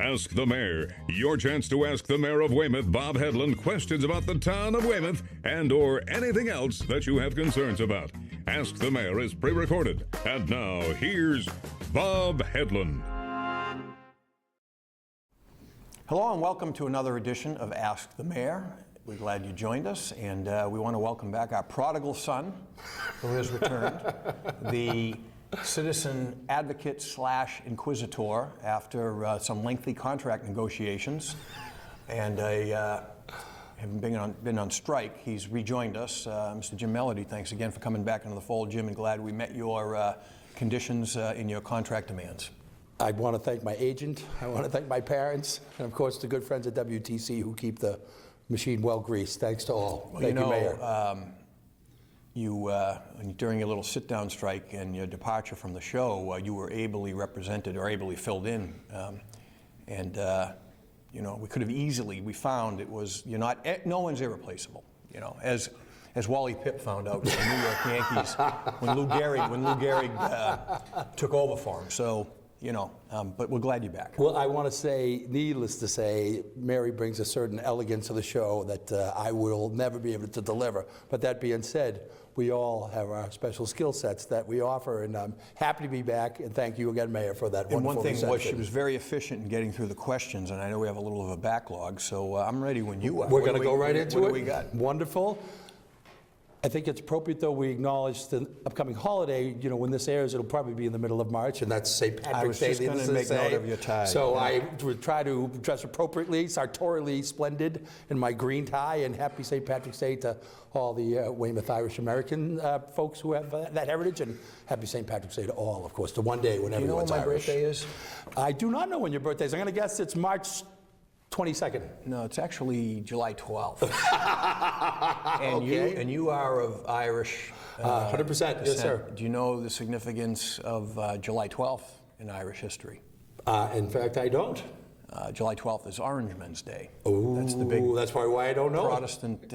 Ask the Mayor, your chance to ask the Mayor of Weymouth, Bob Hedlund, questions about the town of Weymouth and or anything else that you have concerns about. Ask the Mayor is pre-recorded. And now, here's Bob Hedlund. Hello and welcome to another edition of Ask the Mayor. We're glad you joined us, and we want to welcome back our prodigal son, who has returned, the citizen advocate / inquisitor after some lengthy contract negotiations, and having been on strike. He's rejoined us. Mr. Jim Melody, thanks again for coming back into the fold, Jim, and glad we met your conditions in your contract demands. I want to thank my agent, I want to thank my parents, and of course the good friends at WTC who keep the machine well greased. Thanks to all. Well, thank you, Mayor. During your little sit-down strike and your departure from the show, you were ably represented or ably filled in, we could have easily. We found it was no one's irreplaceable. As Wally Pipp found out with the New York Yankees when Lou Gehrig took over for him. So. But we're glad you're back. Well, I want to say, needless to say, Mary brings a certain elegance to the show that I will never be able to deliver. But that being said, we all have our special skill sets that we offer, and I'm happy to be back, and thank you again, Mayor, for that wonderful reception. And one thing was she was very efficient in getting through the questions, and I know we have a little of a backlog, so I'm ready when you are. We're going to go right into it. What do we got? Wonderful. I think it's appropriate, though, we acknowledge the upcoming holiday. When this airs, it'll probably be in the middle of March, and that's St. Patrick's Day. I was just going to make note of your tie. So I would try to dress appropriately, sartorially splendid in my green tie, and happy St. Patrick's Day to all the Weymouth Irish American folks who have that heritage, and happy St. Patrick's Day to all, of course, the one day when everyone's Irish. Do you know when my birthday is? I do not know when your birthday is. I'm going to guess it's March 22nd. No, it's actually July 12th. And okay. you are of Irish 100%, descent. yes, sir. Do you know the significance of July 12th in Irish history? In fact, I don't. July 12th is Orange Men's Day. Ooh, that's the big. That's probably why I don't know. Protestant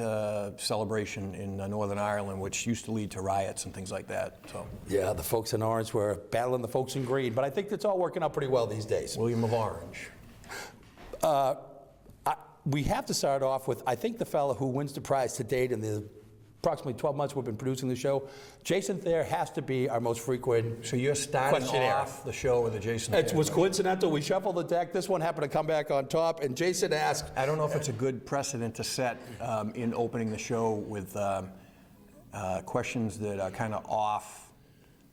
celebration in Northern Ireland, which used to lead to riots and things like that. So. Yeah, the folks in Orange were battling the folks in Green, but I think it's all working out pretty well these days. William of Orange. We have to start off with, I think, the fellow who wins the prize to date in the approximately 12 months we've been producing the show. Jason Thayer has to be our most frequent. So you're starting off the show with a Jason Thayer. It was coincidental. We shuffled the deck. This one happened to come back on top, and Jason asked. I don't know if it's a good precedent to set in opening the show with questions that are kind of off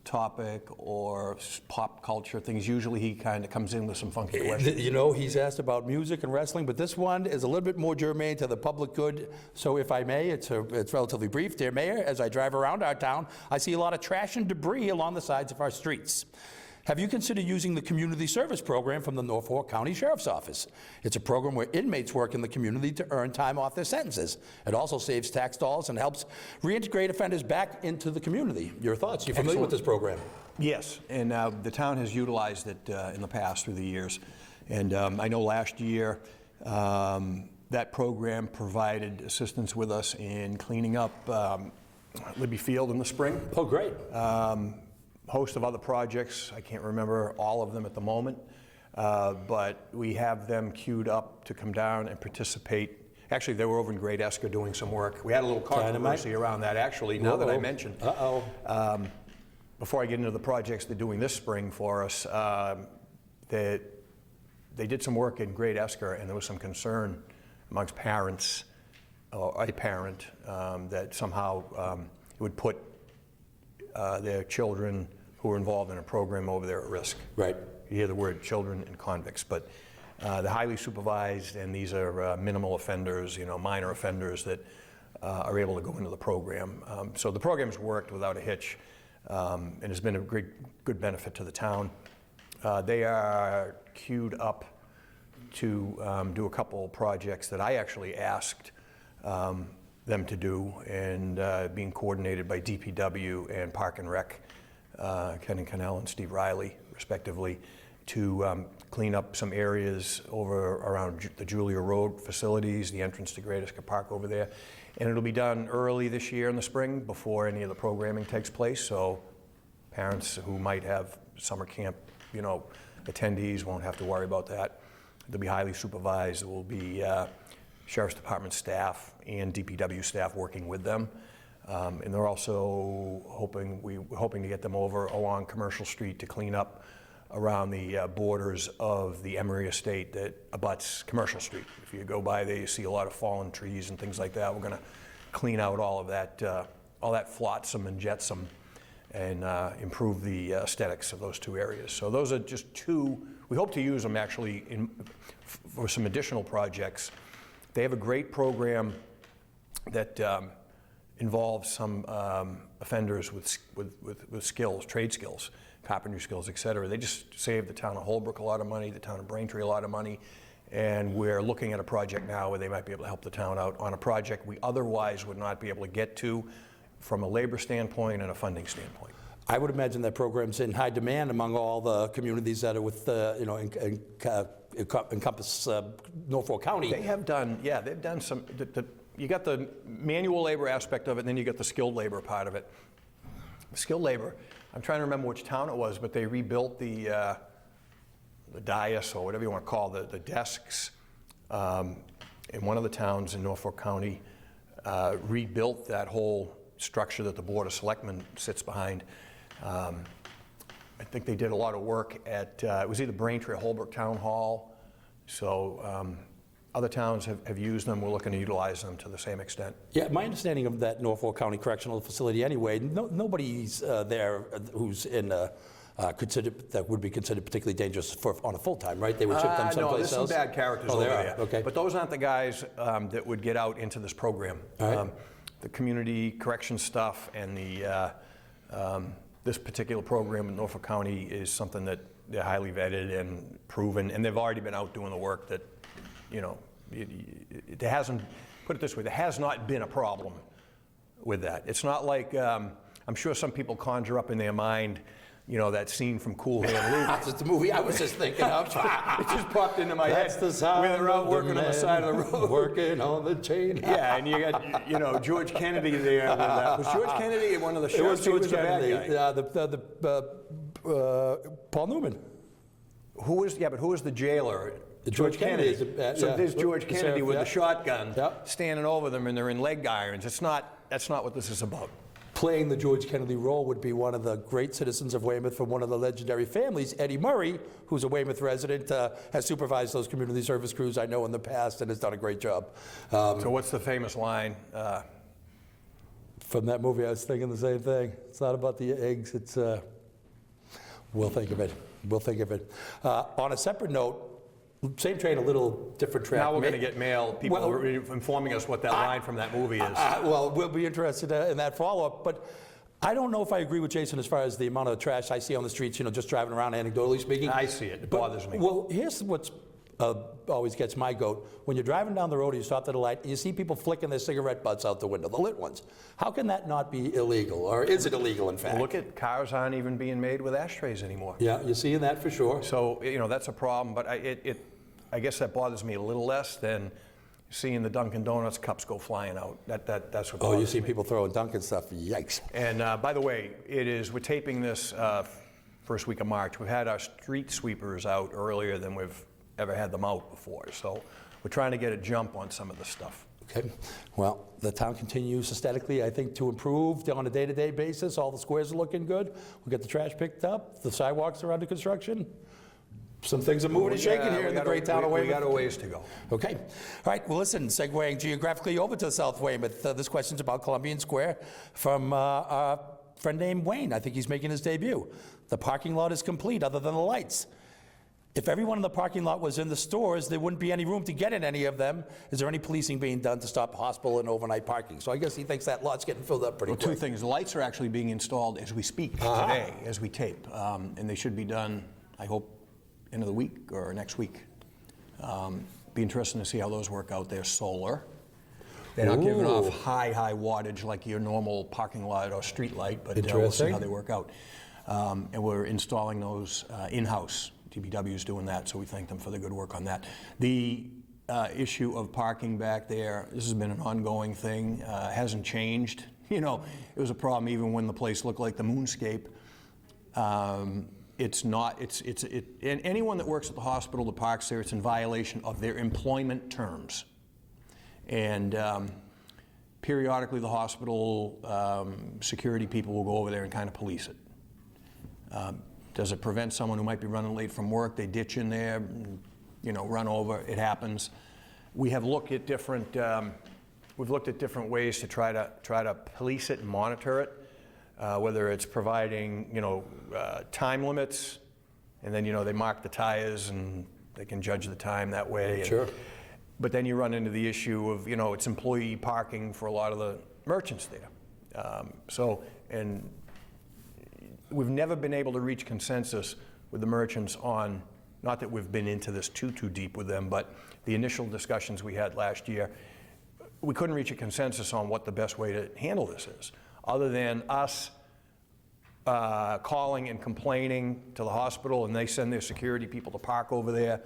topic or pop culture things. Usually he kind of comes in with some funky questions. He's asked about music and wrestling, but this one is a little bit more germane to the public good. So if I may, it's relatively brief. Dear Mayor, as I drive around our town, I see a lot of trash and debris along the sides of our streets. Have you considered using the community service program from the Norfolk County Sheriff's Office? It's a program where inmates work in the community to earn time off their sentences. It also saves tax dollars and helps reintegrate offenders back into the community. Your thoughts? You familiar with this program? Yes, and the town has utilized it in the past through the years. And I know last year that program provided assistance with us in cleaning up Libby Field in the spring. Oh, great. Host of other projects. I can't remember all of them at the moment, but we have them queued up to come down and participate. Actually, they were over in Great Esker doing some work. We had a little controversy around that, actually, now that I mentioned. Before I get into the projects they're doing this spring for us, they did some work in Great Esker, and there was some concern amongst parents, or a parent, that somehow it would put their children who are involved in a program over there at risk. Right. You hear the word children and convicts, but they're highly supervised, and these are minimal offenders, minor offenders that are able to go into the program. So the program's worked without a hitch, and has been a good benefit to the town. They are queued up to do a couple projects that I actually asked them to do, and being coordinated by DPW and Park and Rec, Ken Cannell and Steve Riley, respectively, to clean up some areas over around the Julia Road facilities, the entrance to Great Esker Park over there. And it'll be done early this year in the spring before any of the programming takes place, so parents who might have summer camp, attendees won't have to worry about that. They'll be highly supervised. There will be Sheriff's Department staff and DPW staff working with them. And they're also we're hoping to get them over along Commercial Street to clean up around the borders of the Emery Estate that abuts Commercial Street. If you go by there, you see a lot of fallen trees and things like that. We're going to clean out all that flotsam and jetsam and improve the aesthetics of those two areas. So those are just two. We hope to use them actually for some additional projects. They have a great program that involves some offenders with skills, trade skills, carpentry skills, et cetera. They just save the town of Holbrook a lot of money, the town of Braintree a lot of money, and we're looking at a project now where they might be able to help the town out on a project we otherwise would not be able to get to from a labor standpoint and a funding standpoint. I would imagine that program's in high demand among all the communities that are with, encompass Norfolk County. They have done, yeah, they've done some, you got the manual labor aspect of it, and then you got the skilled labor part of it. Skilled labor, I'm trying to remember which town it was, but they rebuilt the dais, or whatever you want to call the desks, in one of the towns in Norfolk County, rebuilt that whole structure that the Board of Selectmen sits behind. I think they did a lot of work at, it was either Braintree or Holbrook Town Hall. So other towns have used them. We're looking to utilize them to the same extent. Yeah, my understanding of that Norfolk County Correctional Facility anyway, nobody's there who's in that would be considered particularly dangerous on a full-time, right? They would ship them someplace else? No, there's some bad characters over there. Okay. But those aren't the guys that would get out into this program. All right. The community correction stuff and this particular program in Norfolk County is something that they're highly vetted and proven, and they've already been out doing the work that, it hasn't, put it this way, there has not been a problem with that. It's not like, I'm sure some people conjure up in their mind, that scene from Cool Hand Luke. That's the movie I was just thinking of. It just popped into my head. That's the sound where they're out of working on the side of the road. Working on the chain. Yeah, and you got, George Kennedy there. Was George Kennedy one of the sheriffs? It was George Kennedy. Paul Newman. Who was the jailer? George Kennedy. So there's George Kennedy with the shotgun standing over them, and they're in leg irons. That's not what this is about. Playing the George Kennedy role would be one of the great citizens of Weymouth from one of the legendary families, Eddie Murray, who's a Weymouth resident, has supervised those community service crews I know in the past and has done a great job. So what's the famous line? From that movie, I was thinking the same thing. It's not about the eggs, it's, we'll think of it. We'll think of it. On a separate note, same train, a little different track. Now we're going to get mail, people informing us what that line from that movie is. Well, we'll be interested in that follow-up, but I don't know if I agree with Jason as far as the amount of trash I see on the streets, just driving around, anecdotally speaking. I see it. It bothers me. Well, here's what's always gets my goat. When you're driving down the road, you stop at a light, and you see people flicking their cigarette butts out the window, the lit ones. How can that not be illegal, or is it illegal, in fact? Look at cars aren't even being made with ashtrays anymore. Yeah, you're seeing that for sure. So, that's a problem, but I guess that bothers me a little less than seeing the Dunkin' Donuts cups go flying out. That's what bothers me. Oh, you see people throwing Dunkin' stuff. Yikes. And by the way, we're taping this first week of March. We've had our street sweepers out earlier than we've ever had them out before. So we're trying to get a jump on some of this stuff. Okay. Well, the town continues aesthetically, I think, to improve on a day-to-day basis. All the squares are looking good. We get the trash picked up. The sidewalks are under construction. Some things are moving and shaking here in the great town of Weymouth. We got a ways to go. Okay. All right. Well, listen, segueing geographically over to South Weymouth. This question's about Columbian Square from a friend named Wayne. I think he's making his debut. The parking lot is complete other than the lights. If everyone in the parking lot was in the stores, there wouldn't be any room to get in any of them. Is there any policing being done to stop hospital and overnight parking? So I guess he thinks that lot's getting filled up pretty quick. Two things. The lights are actually being installed as we speak today, as we tape. And they should be done, I hope, end of the week or next week. Be interesting to see how those work out. They're solar. They're not giving off high wattage like your normal parking lot or street light, but we'll see how they work out. And we're installing those in-house. DPW is doing that, so we thank them for the good work on that. The issue of parking back there, this has been an ongoing thing, hasn't changed. It was a problem even when the place looked like the moonscape. it's not, and anyone that works at the hospital that parks there, it's in violation of their employment terms. And periodically the hospital security people will go over there and kind of police it. Does it prevent someone who might be running late from work? They ditch in there, you know, run over, it happens. We have looked at different, we've looked at different ways to try to police it and monitor it, whether it's providing, you know, time limits, and then, you know, they mark the tires and they can judge the time that way. Sure. But then you run into the issue of, you know, it's employee parking for a lot of the merchants there. And we've never been able to reach consensus with the merchants on, not that we've been into this too deep with them, but the initial discussions we had last year, we couldn't reach a consensus on what the best way to handle this is, other than us calling and complaining to the hospital, and they send their security people to park over there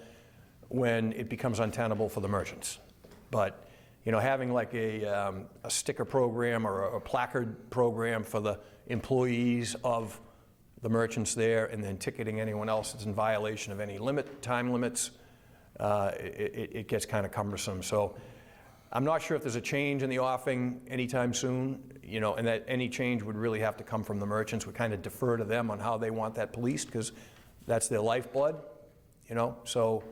when it becomes untenable for the merchants. But, you know, having like a sticker program or a placard program for the employees of the merchants there, and then ticketing anyone else that's in violation of any time limits, it gets kind of cumbersome. So I'm not sure if there's a change in the offing anytime soon, you know, and that any change would really have to come from the merchants. We kind of defer to them on how they want that policed, because that's their lifeblood, you know. So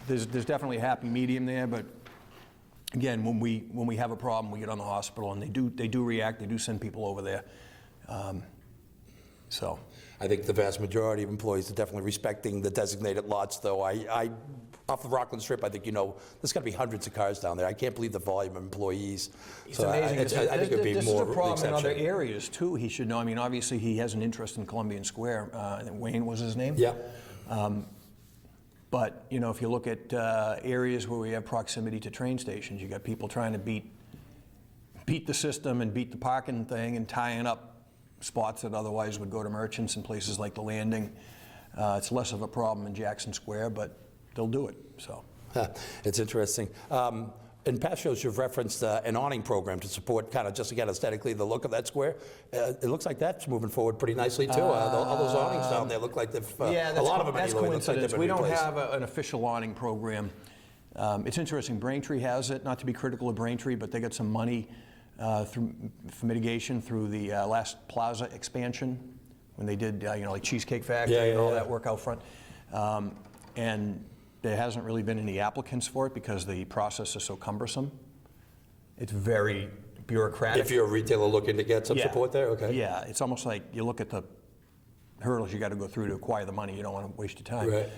there's definitely a happy medium there, but again, when we have a problem, we get on the hospital, and they do react. They do send people over there. So I think the vast majority of employees are definitely respecting the designated lots, though. I off the Rockland Strip, I think, you know, there's got to be hundreds of cars down there. I can't believe the volume of employees. It's amazing. I think it would be more This is a problem exception. in other areas, too. He should know. I mean, obviously, he has an interest in Columbian Square. I think Wayne was his name. Yeah. But, you know, if you look at areas where we have proximity to train stations, you got people trying to beat the system and beat the parking thing and tying up spots that otherwise would go to merchants in places like the Landing. It's less of a problem in Jackson Square, but they'll do it. So it's interesting. In past shows, you've referenced an awning program to support kind of just, again, aesthetically the look of that square. It looks like that's moving forward pretty nicely, too. All those awnings down there look like they've, a lot of them that's anyway, looks like they've been We don't replaced. have an official awning program. It's interesting, Braintree has it, not to be critical of Braintree, but they got some money for mitigation through the last plaza expansion, when they did, you know, like Cheesecake Factory and all that work out front. And there hasn't really been any applicants for it because the process is so cumbersome. It's very bureaucratic. If you're a retailer looking to get some support there, okay. Yeah, it's almost like you look at the hurdles you got to go through to acquire the money. You don't want to waste your time. Right.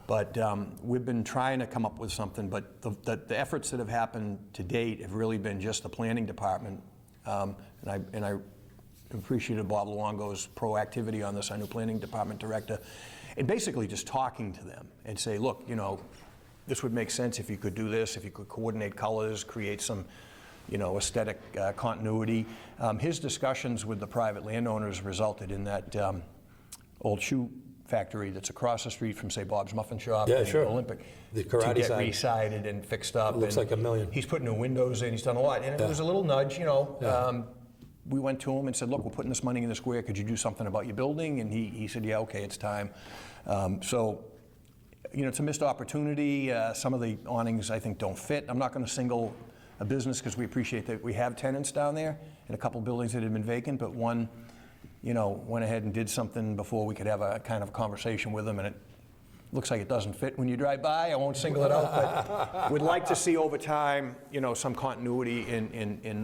But we've been trying to come up with something, but the efforts that have happened to date have really been just the planning department. And I appreciated Bob Luongo's proactivity on this, our new planning department director, and basically just talking to them and say, look, you know, this would make sense if you could do this, if you could coordinate colors, create some, you know, aesthetic continuity. His discussions with the private landowners resulted in that old shoe factory that's across the street from, say, Bob's Muffin Shop and Olympic, the karate to get side. re-sided and fixed up. It looks like $1 million. He's put new windows in, he's done a lot, and it was a little nudge, you know. We went to him and said, look, we're putting this money in the square, could you do something about your building? And he said, yeah, okay, it's time. So, you know, it's a missed opportunity. Some of the awnings, I think, don't fit. I'm not going to single a business because we appreciate that we have tenants down there in a couple buildings that had been vacant, but one, you know, went ahead and did something before we could have a kind of conversation with them, and it looks like it doesn't fit when you drive by. I won't single it out, but we'd like to see over time, you know, some continuity in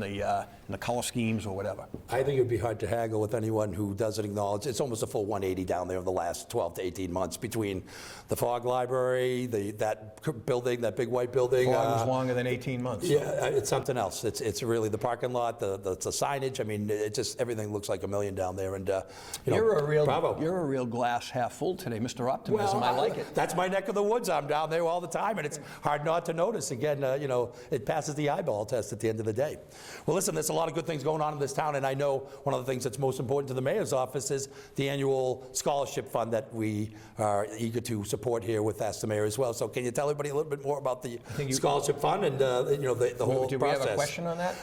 the color schemes or whatever. I think it would be hard to haggle with anyone who doesn't acknowledge it's almost a full 180 down there over the last 12 to 18 months between the Fogg Library, that building, that big white building. Fogg was longer than 18 months. So. Yeah, it's something else. It's really the parking lot, the signage. I mean, it just everything looks like $1 million down there. And you know, You're a bravo. real glass half full today, Mr. Optimism. Well, I like it. That's my neck of the woods. I'm down there all the time, and it's hard not to notice. Again, it passes the eyeball test at the end of the day. Well, listen, there's a lot of good things going on in this town, and I know one of the things that's most important to the mayor's office is the annual scholarship fund that we are eager to support here with Ask the Mayor as well. So can you tell everybody a little bit more about the scholarship fund and the whole process? Do we have a question on that?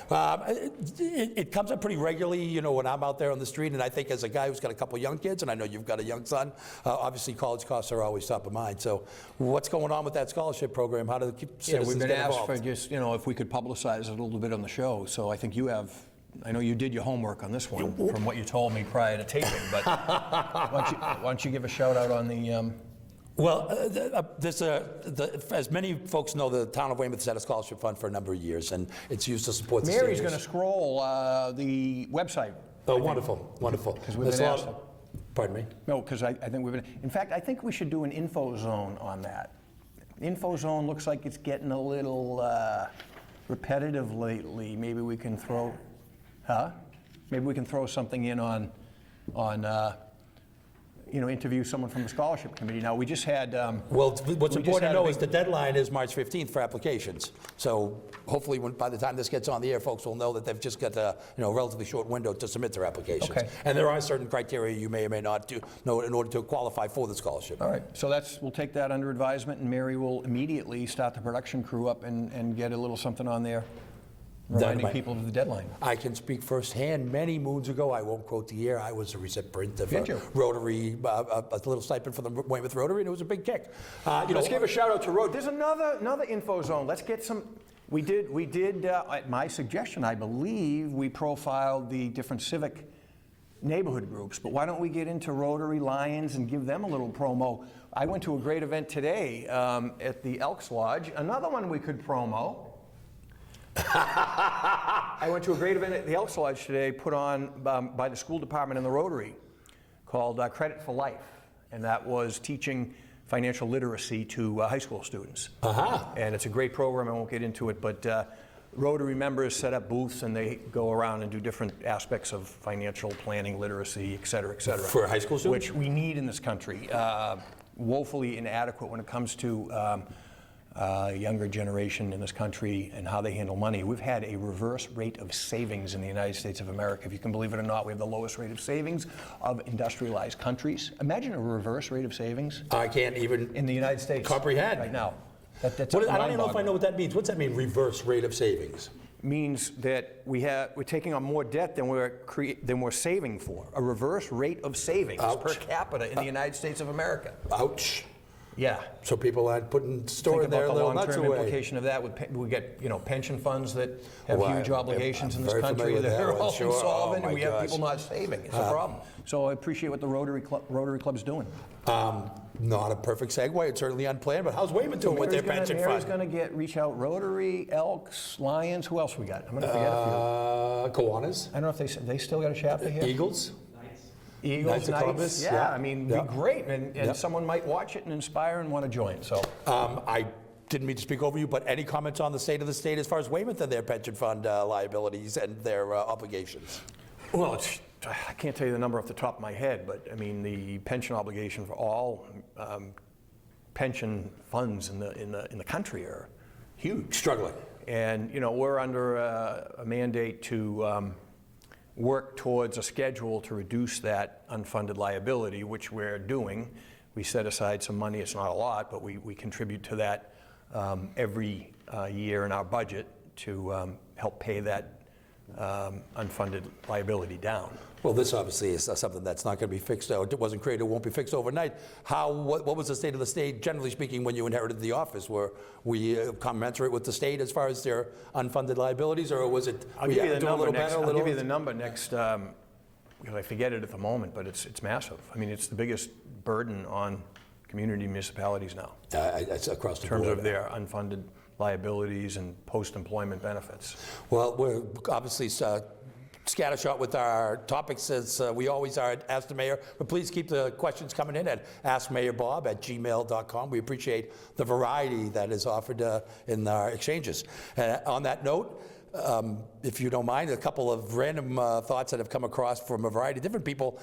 It comes up pretty regularly, when I'm out there on the street, and I think as a guy who's got a couple young kids, and I know you've got a young son, obviously college costs are always top of mind. So what's going on with that scholarship program? How do the citizens we've been get asked involved? for just, if we could publicize it a little bit on the show. So I think I know you did your homework on this one from what you told me prior to taping, but why don't you give a shout out on the... Well, as many folks know, the town of Weymouth has had a scholarship fund for a number of years, and it's used to support the Mary's seniors. going to scroll the website. Oh, wonderful, wonderful. Because we've been asked. Pardon me? No, because I think we've been... In fact, I think we should do an info zone on that. Info zone looks like it's getting a little repetitive lately. Maybe we can throw... Maybe we can throw something in on interview someone from the scholarship committee. Now, we just had... Well, what's important to know is the deadline is March 15th for applications. So hopefully by the time this gets on the air, folks will know that they've just got a relatively short window to submit their applications. Okay. And there are certain criteria you may or may not know in order to qualify for the scholarship. All right, so we'll take that under advisement, and Mary will immediately start the production crew up and get a little something on there, reminding people of the deadline. I can speak firsthand. Many moons ago, I won't quote the year, I was a recipient of a Rotary, a little stipend for the Weymouth Rotary, and it was a big kick. Let's give a shout out to Rotary. There's another info zone. Let's get some. We did at my suggestion, I believe, we profiled the different civic neighborhood groups, but why don't we get into Rotary Lions and give them a little promo? I went to a great event today at the Elks Lodge. Another one we could promo. I went to a great event at the Elks Lodge today, put on by the school department and the Rotary, called Credit for Life, and that was teaching financial literacy to high school students. And it's a great program. I won't get into it, but Rotary members set up booths and they go around and do different aspects of financial planning, literacy, et cetera, et cetera. For high school students? Which we need in this country. Woefully inadequate when it comes to younger generation in this country and how they handle money. We've had a reverse rate of savings in the United States of America. If you can believe it or not, we have the lowest rate of savings of industrialized countries. Imagine a reverse rate of savings. I can't even in the United States comprehend right now. That's I don't even know if I know what that means. What's that mean, reverse rate of savings? Means that we're taking on more debt than we're saving for. A reverse rate of savings per capita in the United States of America. Ouch. Yeah. So people aren't storing their little nuts away. Think about the long-term implication of that. We get pension funds that have huge obligations in this very country familiar with that that are one, all sure. insolvent, Oh, and we have my people not saving. It's a problem. So I appreciate what the Rotary Club's doing. Not a perfect segue. It's certainly unplanned, but how's Weymouth doing with their pension fund? Mary's going to reach out Rotary, Elks, Lions. Who else we got? I'm going to forget a few. Kiwanis. I don't know if they still got a chapter here. Eagles. Eagles, Knights of Columbus. Yeah, I mean, it'd be great, and someone might watch it and inspire and want to join. So, I didn't mean to speak over you, but any comments on the state of the state as far as Weymouth and their pension fund liabilities and their obligations? Well, I can't tell you the number off the top of my head, but I mean the pension obligation for all pension funds in the country are huge, struggling, and we're under a mandate to work towards a schedule to reduce that unfunded liability, which we're doing. We set aside some money. It's not a lot, but we contribute to that every year in our budget to help pay that unfunded liability down. Well, this obviously is something that's not going to be fixed. It wasn't created, it won't be fixed overnight. What was the state of the state, generally speaking, when you inherited the office? Were we commensurate with the state as far as their unfunded liabilities, or was it? I'll give you the number next, because I forget it at the moment, but it's massive. I mean, it's the biggest burden on community municipalities now. It's across the board. In terms of their unfunded liabilities and post-employment benefits. Well, we're obviously scattershot with our topics as we always are at Ask the Mayor, but please keep the questions coming in at askmayorbob@gmail.com. We appreciate the variety that is offered in our exchanges. On that note, if you don't mind, a couple of random thoughts that have come across from a variety of different people.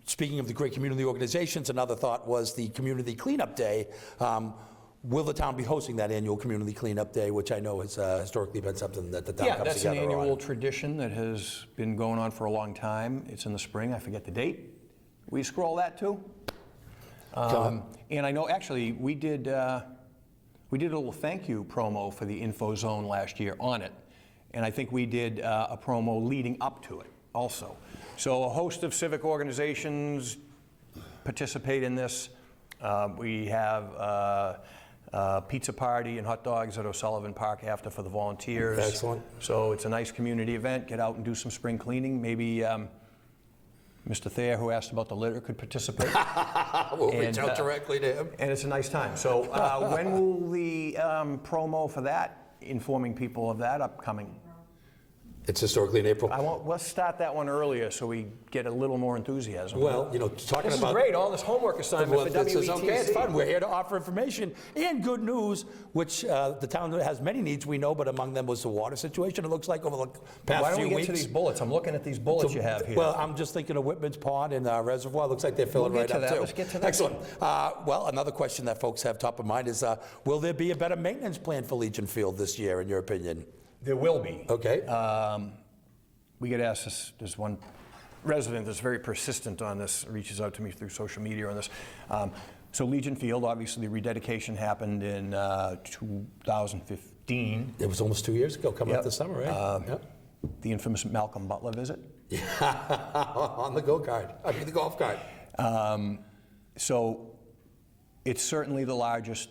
Speaking of the great community organizations, another thought was the Community Cleanup Day. Will the town be hosting that annual Community Cleanup Day, which I know has historically been something that the town Yeah, comes that's an together annual on? tradition that has been going on for a long time. It's in the spring. I forget the date. Will you scroll that too? And I know actually we did a little thank you promo for the Info Zone last year on it, and I think we did a promo leading up to it also. So a host of civic organizations participate in this. We have pizza party and hot dogs at O'Sullivan Park after for the volunteers. Excellent. So it's a nice community event. Get out and do some spring cleaning. Maybe Mr. Thayer, who asked about the litter, could participate. We'll reach out directly to him. And it's a nice time. So when will the promo for that, informing people of that, upcoming? It's historically in April. Let's start that one earlier so we get a little more enthusiasm. Well, you know, talking This is about... great, all this homework assignment for This is WETC. okay, it's fun. We're here to offer information and good news, which the town has many needs, we know, but among them was the water situation, it looks like, over the past Why don't few we get weeks. to these bullets? I'm looking at these bullets you have here. Well, I'm just thinking of Whitman's Pond and Reservoir. Looks like they're filling We'll right get to up, that. too. Let's get to that. Excellent. Well, another question that folks have top of mind is, will there be a better maintenance plan for Legion Field this year, in your opinion? There will be. Okay. We get asked this, there's one resident that's very persistent on this, reaches out to me through social media on this. So Legion Field, obviously the rededication happened in 2015. It was almost 2 years ago, coming up Yep. this summer, right? Yep. The infamous Malcolm Butler visit. On the the golf cart. So it's certainly the largest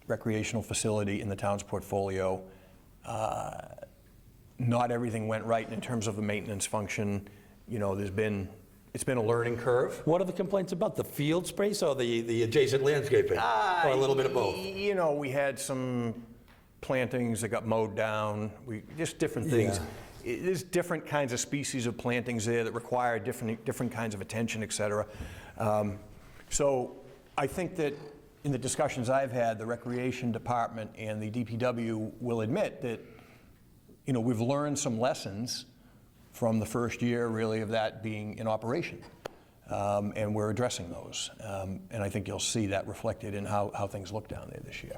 recreational facility in the town's portfolio. Not everything went right in terms of the maintenance function. You know, it's been a learning curve. What are the complaints about? The field space or the adjacent landscaping? Or a little bit of both? You know, we had some plantings that got mowed down. Just different things. There's different kinds of species of plantings there that require different kinds of attention, et cetera. So I think that in the discussions I've had, the Recreation Department and the DPW will admit that, you know, we've learned some lessons from the first year, really, of that being in operation. And we're addressing those. And I think you'll see that reflected in how things look down there this year.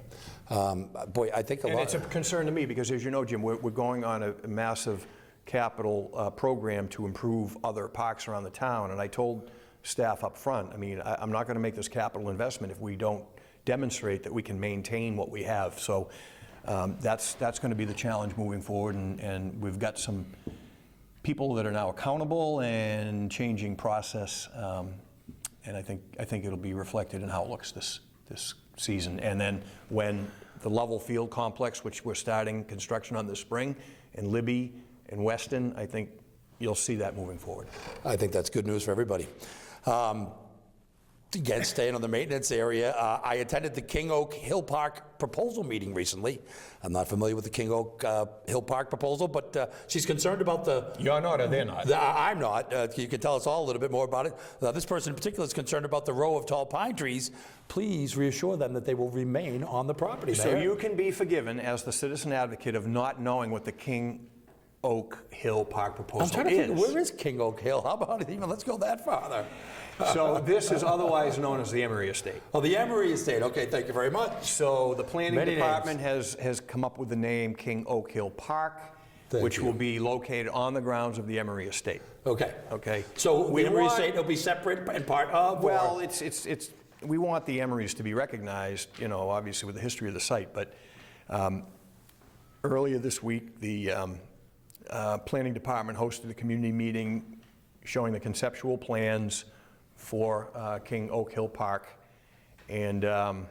Boy, I think And it's a concern to me because, as you know, Jim, we're going on a massive capital program to improve other parks around the town. And I told staff up front, I mean, I'm not going to make this capital investment if we don't demonstrate that we can maintain what we have. So that's going to be the challenge moving forward. And we've got some people that are now accountable and changing process. And I think it'll be reflected in how it looks this season. And then when the Level Field Complex, which we're starting construction on this spring, and Libby and Weston, I think you'll see that moving forward. I think that's good news for everybody. Again, staying on the maintenance area, I attended the King Oak Hill Park proposal meeting recently. I'm not familiar with the King Oak Hill Park proposal, but she's concerned about the... You're not, or they're not? I'm not. You can tell us all a little bit more about it. This person in particular is concerned about the row of tall pine trees. Please reassure them that they will remain on the property, So Mayor. you can be forgiven as the citizen advocate of not knowing what the King Oak Hill Park proposal I'm trying to think, is. where is King Oak Hill? How about it even? Let's go that farther. So this is otherwise known as the Emery Estate. Oh, the Emery Estate. Okay, thank you very much. So the planning Many department has come up with the name King Oak Hill Park, Thank which you. will be located on the grounds of the Emery Estate. Okay. Okay. So We the Emery want- Estate will be separate and part of? Well, or? it's we want the Emerys to be recognized, you know, obviously with the history of the site. But earlier this week, the planning department hosted a community meeting showing the conceptual plans for King Oak Hill Park, and a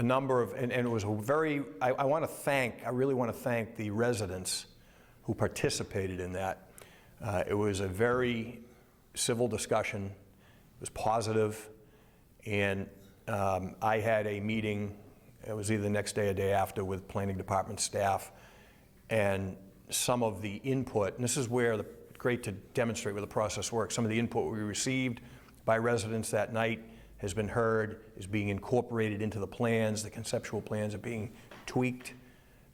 number of, and it was a very, I really want to thank the residents who participated in that. It was a very civil discussion, it was positive, and I had a meeting, it was either the next day or day after, with planning department staff, and some of the input, and this is where great to demonstrate where the process works. Some of the input we received by residents that night has been heard, is being incorporated into the plans. The conceptual plans are being tweaked,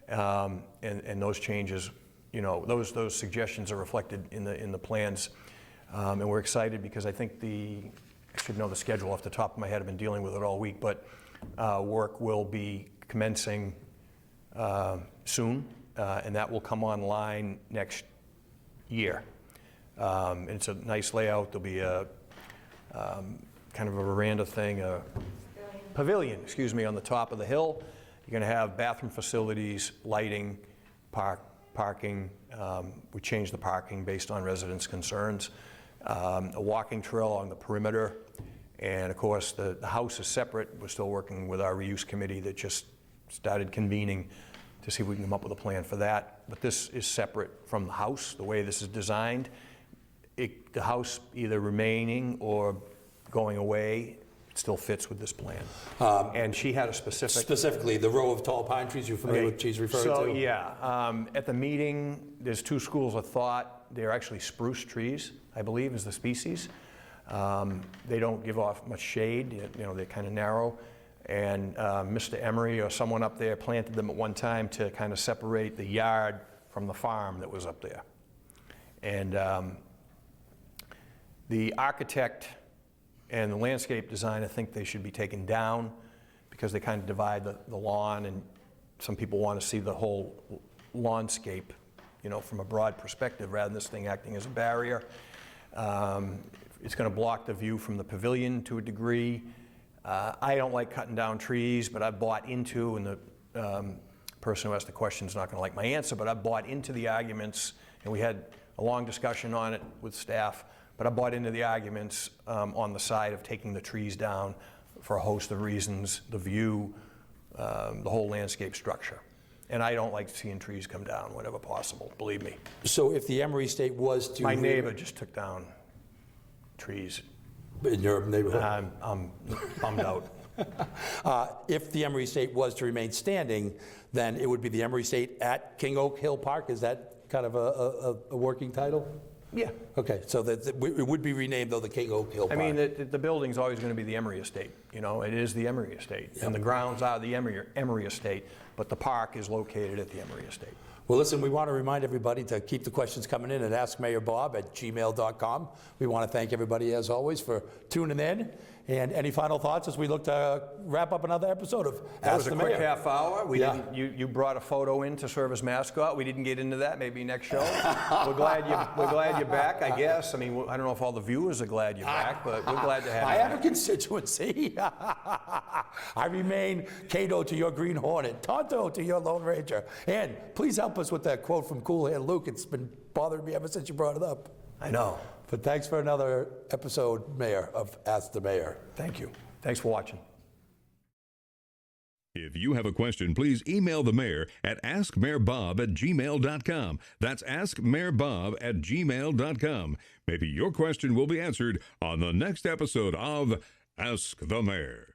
and those changes, you know, those suggestions are reflected in the plans. And we're excited because I think I should know the schedule off the top of my head. I've been dealing with it all week, but work will be commencing soon, and that will come online next year. And it's a nice layout. There'll be a kind of a veranda thing, a pavilion, excuse me, on the top of the hill. You're going to have bathroom facilities, lighting, parking. We changed the parking based on residents' concerns. A walking trail along the perimeter. And of course, the house is separate. We're still working with our reuse committee that just started convening to see if we can come up with a plan for that. But this is separate from the house, the way this is designed. The house either remaining or going away still fits with this plan. And she had a Specifically, the row of tall pine trees, you're familiar with what she's referring to? So, yeah, at the meeting, there's two schools of thought. They're actually spruce trees, I believe, is the species. They don't give off much shade, you know, they're kind of narrow. And Mr. Emery or someone up there planted them at one time to kind of separate the yard from the farm that was up there. And the architect and the landscape designer think they should be taken down because they kind of divide the lawn, and some people want to see the whole lawnscape, you know, from a broad perspective rather than this thing acting as a barrier. It's going to block the view from the pavilion to a degree. I don't like cutting down trees, but I've bought into, and the person who asked the question is not going to like my answer, but I've bought into the arguments, and we had a long discussion on it with staff, but I bought into the arguments on the side of taking the trees down for a host of reasons, the view, the whole landscape structure. And I don't like seeing trees come down whenever possible, believe me. So if the Emery estate was to... My neighbor just took down trees. In your neighborhood? I'm bummed out. If the Emery estate was to remain standing, then it would be the Emery estate at King Oak Hill Park? Is that kind of a working title? Yeah. Okay, so that it would be renamed, though, the King Oak Hill Park. I mean, the building's always going to be the Emery estate. You know, it is the Emery estate. Yep. And the grounds are the Emery estate, but the park is located at the Emery estate. Well, listen, we want to remind everybody to keep the questions coming in at askmayorbob@gmail.com. We want to thank everybody, as always, for tuning in. And any final thoughts as we look to wrap up another episode of Ask the Mayor? That was a quick half hour. You brought a photo in to serve as mascot. We didn't get into that. Maybe next show. We're glad you're back, I guess. I mean, I don't know if all the viewers are glad you're back, but we're glad to have you. I have a constituency. I remain Cato to your Green Hornet, Tonto to your Lone Ranger. And please help us with that quote from Cool Hand Luke. It's been bothering me ever since you brought it up. I know. But thanks for another episode, Mayor, of Ask the Mayor. Thank you. Thanks for watching. If you have a question, please email the mayor at askmayorbob@gmail.com. That's askmayorbob@gmail.com. Maybe your question will be answered on the next episode of Ask the Mayor.